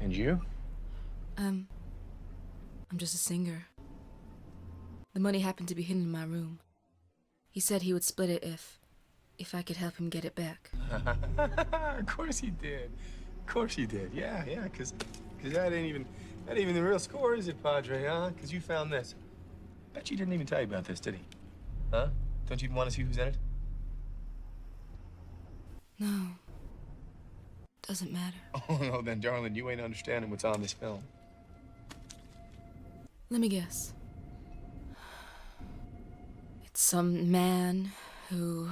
And you? I'm just a singer. The money happened to be hidden in my room. He said he would split it if I could help him get it back. Of course he did. Of course he did. Yeah, because that ain't even the real score, is it, Padre, huh? Because you found this. Bet you didn't even tell you about this, did he? Huh? Don't you want to see who's in it? No. Doesn't matter. Oh, no, then, darling, you ain't understanding what's on this film. Let me guess. It's some man who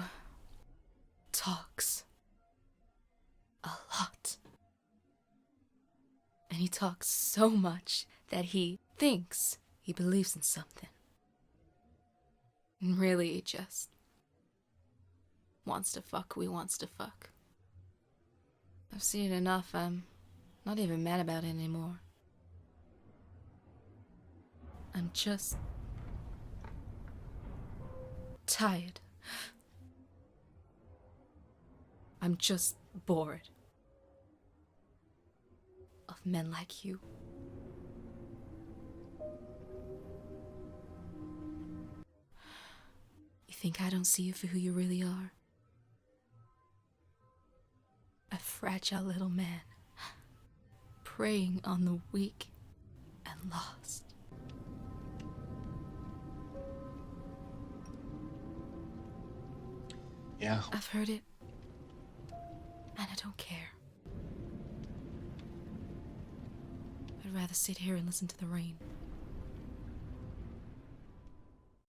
talks a lot. And he talks so much that he thinks he believes in something. And really, he just wants to fuck who he wants to fuck. I've seen it enough. I'm not even mad about it anymore. I'm just tired. I'm just bored of men like you. You think I don't see you for who you really are? A fragile little man, preying on the weak and lost. Yeah. I've heard it, and I don't care. I'd rather sit here and listen to the rain.